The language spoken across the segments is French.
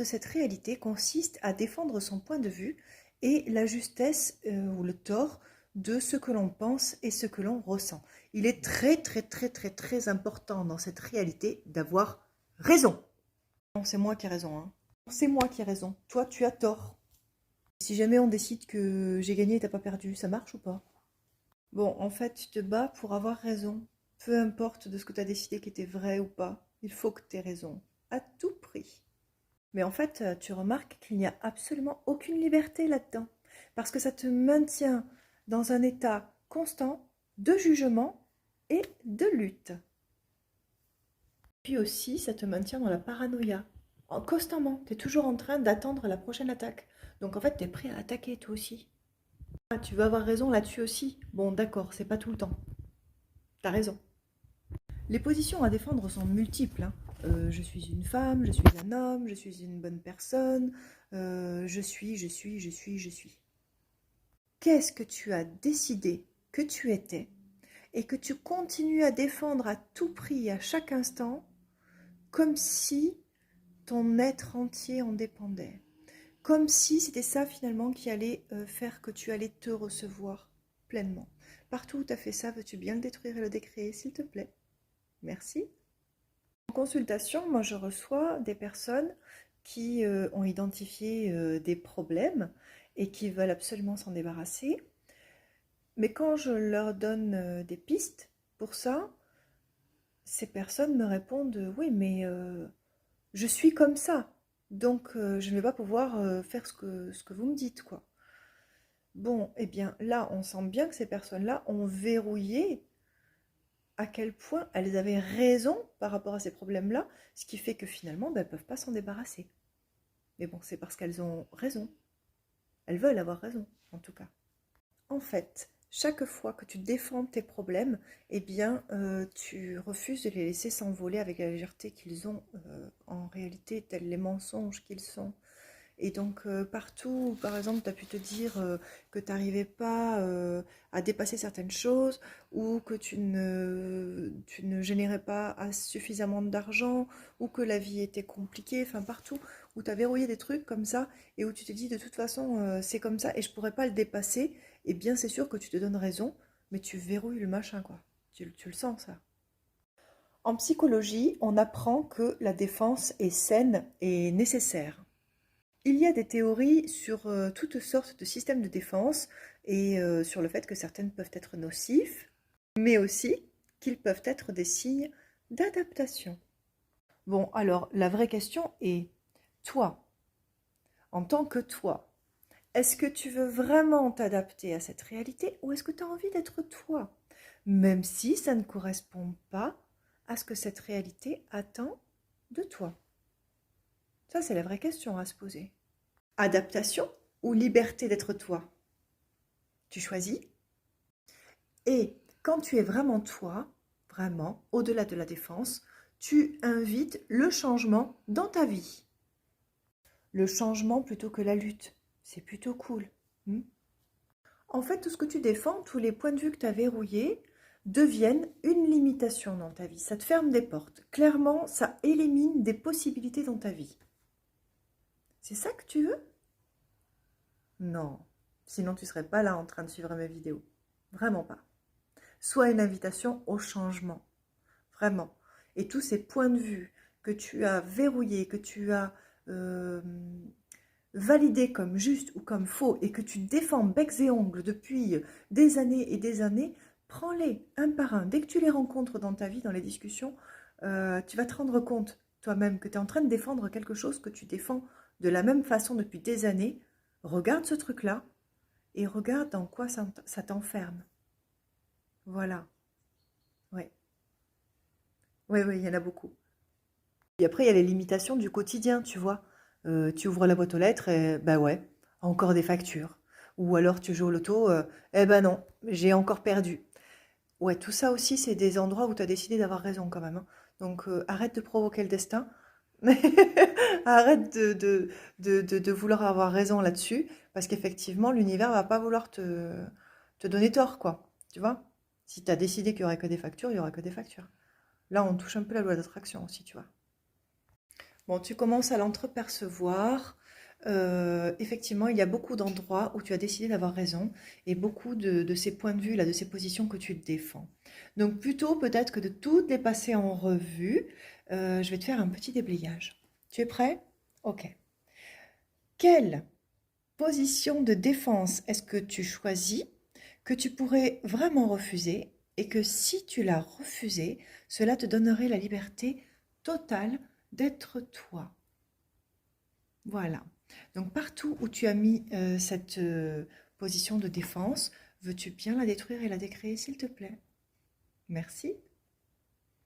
de cette réalité consiste à défendre son point de vue et la justesse ou le tort de ce que l'on pense et ce que l'on ressent. Il est très important dans cette réalité d'avoir raison. Non, c'est moi qui ai raison, hein. C'est moi qui ai raison. Toi, tu as tort. Si jamais on décide que j'ai gagné et t'as pas perdu, ça marche ou pas? Bon, en fait, tu te bats pour avoir raison. Peu importe de ce que tu as décidé qui était vrai ou pas, il faut que tu aies raison. À tout prix. Mais en fait, tu remarques qu'il n'y a absolument aucune liberté là-dedans. Parce que ça te maintient dans un état constant de jugement et de lutte. Puis aussi, ça te maintient dans la paranoïa. Constamment, tu es toujours en train d'attendre la prochaine attaque. Donc en fait, tu es prêt à attaquer toi aussi. Ah, tu vas avoir raison là-dessus aussi. Bon, d'accord, c'est pas tout le temps. T'as raison. Les positions à défendre sont multiples, hein. Je suis une femme, je suis un homme, je suis une bonne personne, je suis. Qu'est-ce que tu as décidé que tu étais et que tu continues à défendre à tout prix, à chaque instant, comme si ton être entier en dépendait. Comme si c'était ça finalement qui allait faire que tu allais te recevoir pleinement. Partout où tu as fait ça, veux-tu bien le détruire et le décréer, s'il te plaît? Merci. En consultation, moi je reçois des personnes qui ont identifié des problèmes et qui veulent absolument s'en débarrasser. Mais quand je leur donne des pistes pour ça, ces personnes me répondent oui, mais je suis comme ça, donc je ne vais pas pouvoir faire ce que vous me dites, quoi. Bon, eh bien là, on sent bien que ces personnes-là ont verrouillé à quel point elles avaient raison par rapport à ces problèmes-là, ce qui fait que finalement, elles ne peuvent pas s'en débarrasser. Mais bon, c'est parce qu'elles ont raison. Elles veulent avoir raison, en tout cas. En fait, chaque fois que tu défends tes problèmes, eh bien, tu refuses de les laisser s'envoler avec la légèreté qu'ils ont en réalité, tels les mensonges qu'ils sont. Et donc, partout, par exemple, tu as pu te dire que tu n'arrivais pas à dépasser certaines choses ou que tu ne générais pas suffisamment d'argent ou que la vie était compliquée, enfin partout où tu as verrouillé des trucs comme ça et où tu te dis de toute façon c'est comme ça et je ne pourrais pas le dépasser, eh bien c'est sûr que tu te donnes raison, mais tu verrouilles le machin, quoi. Tu le sens, ça. En psychologie, on apprend que la défense est saine et nécessaire. Il y a des théories sur toutes sortes de systèmes de défense et sur le fait que certaines peuvent être nocifs, mais aussi qu'ils peuvent être des signes d'adaptation. Bon, alors la vraie question est, toi, en tant que toi, est-ce que tu veux vraiment t'adapter à cette réalité ou est-ce que tu as envie d'être toi, même si ça ne correspond pas à ce que cette réalité attend de toi? Ça, c'est la vraie question à se poser. Adaptation ou liberté d'être toi? Tu choisis. Et quand tu es vraiment toi, vraiment, au-delà de la défense, tu invites le changement dans ta vie. Le changement plutôt que la lutte. C'est plutôt cool. En fait, tout ce que tu défends, tous les points de vue que tu as verrouillés, deviennent une limitation dans ta vie. Ça te ferme des portes. Clairement, ça élimine des possibilités dans ta vie. C'est ça que tu veux? Non. Sinon, tu ne serais pas là en train de suivre mes vidéos. Vraiment pas. Soit une invitation au changement. Vraiment. Et tous ces points de vue que tu as verrouillés, que tu as validés comme justes ou comme faux, et que tu défends becs et ongles depuis des années et des années, prends-les un par un. Dès que tu les rencontres dans ta vie, dans les discussions, tu vas te rendre compte toi-même que tu es en train de défendre quelque chose que tu défends de la même façon depuis des années. Regarde ce truc-là et regarde dans quoi ça t'enferme. Voilà. Ouais. Oui, il y en a beaucoup. Et après, il y a les limitations du quotidien, tu vois. Tu ouvres la boîte aux lettres et bah ouais, encore des factures. Ou alors tu joues au loto, eh ben non, j'ai encore perdu. Ouais, tout ça aussi, c'est des endroits où tu as décidé d'avoir raison quand même, hein. Donc arrête de provoquer le destin. Arrête de vouloir avoir raison là-dessus, parce qu'effectivement, l'univers va pas vouloir te donner tort, quoi. Tu vois? Si tu as décidé qu'il y aurait que des factures, il y aura que des factures. Là, on touche un peu la loi d'attraction aussi, tu vois. Bon, tu commences à l'entrepercevoir. Effectivement, il y a beaucoup d'endroits où tu as décidé d'avoir raison et beaucoup de ces points de vue, là, de ces positions que tu défends. Donc, plutôt peut-être que de toutes les passer en revue, je vais te faire un petit déblayage. Tu es prêt? Ok. Quelle position de défense est-ce que tu choisis que tu pourrais vraiment refuser et que si tu la refusais, cela te donnerait la liberté totale d'être toi? Voilà. Donc partout où tu as mis cette position de défense, veux-tu bien la détruire et la décréer, s'il te plaît? Merci.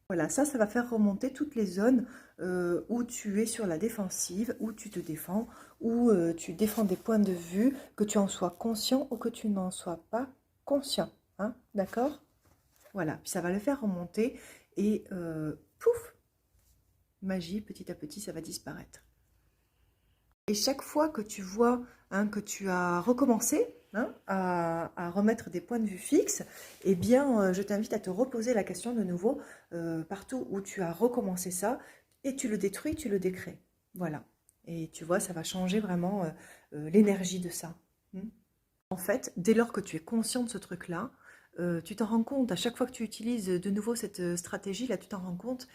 Voilà, ça va faire remonter toutes les zones où tu es sur la défensive, où tu te défends, où tu défends des points de vue, que tu en sois conscient ou que tu n'en sois pas conscient. Hein, d'accord? Voilà, puis ça va le faire remonter et pouf, magie, petit à petit, ça va disparaître. Et chaque fois que tu vois hein, que tu as recommencé hein, à remettre des points de vue fixes, eh bien, je t'invite à te reposer la question de nouveau partout où tu as recommencé ça, et tu le détruis, tu le décrées. Voilà. Et tu vois, ça va changer vraiment l'énergie de ça. Hmm. En fait, dès lors que tu es conscient de ce truc-là, tu t'en rends compte, à chaque fois que tu utilises de nouveau cette stratégie-là, tu t'en rends compte,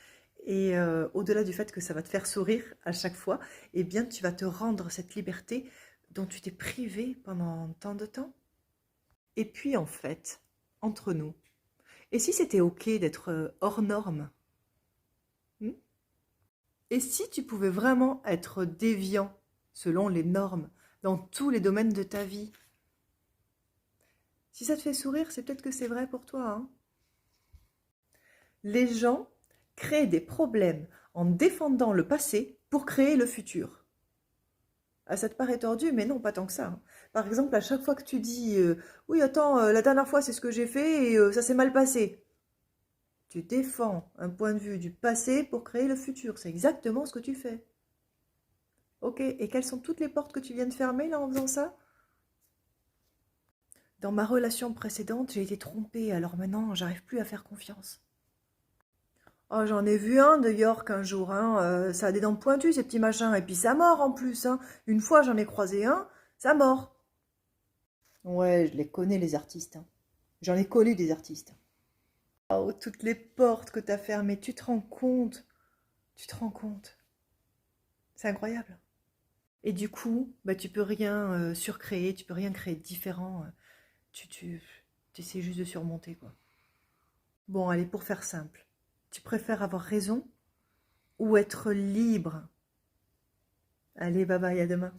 et au-delà du fait que ça va te faire sourire à chaque fois, eh bien tu vas te rendre cette liberté dont tu t'es privé pendant tant de temps. Et puis en fait, entre nous, et si c'était ok d'être hors norme? Hmm. Et si tu pouvais vraiment être déviant selon les normes dans tous les domaines de ta vie? Si ça te fait sourire, c'est peut-être que c'est vrai pour toi, hein. Les gens créent des problèmes en défendant le passé pour créer le futur. Ah, ça te paraît tordu, mais non, pas tant que ça, hein. Par exemple, à chaque fois que tu dis oui, attends, la dernière fois c'est ce que j'ai fait et ça s'est mal passé. Tu défends un point de vue du passé pour créer le futur. C'est exactement ce que tu fais. Ok, et quelles sont toutes les portes que tu viens de fermer là en faisant ça? Dans ma relation précédente, j'ai été trompée, alors maintenant, j'arrive plus à faire confiance. Oh, j'en ai vu un de York un jour, hein, ça a des dents pointues, ces petits machins, et puis ça mord en plus, hein. Une fois, j'en ai croisé un, ça mord. Ouais, je les connais, les artistes, hein. J'en ai connu des artistes. Oh, toutes les portes que t'as fermées, tu te rends compte? Tu te rends compte? C'est incroyable. Et du coup, bah, tu peux rien surcréer, tu peux rien créer de différent. Tu essaies juste de surmonter, quoi. Bon, allez, pour faire simple, tu préfères avoir raison ou être libre? Allez, bye bye, à demain.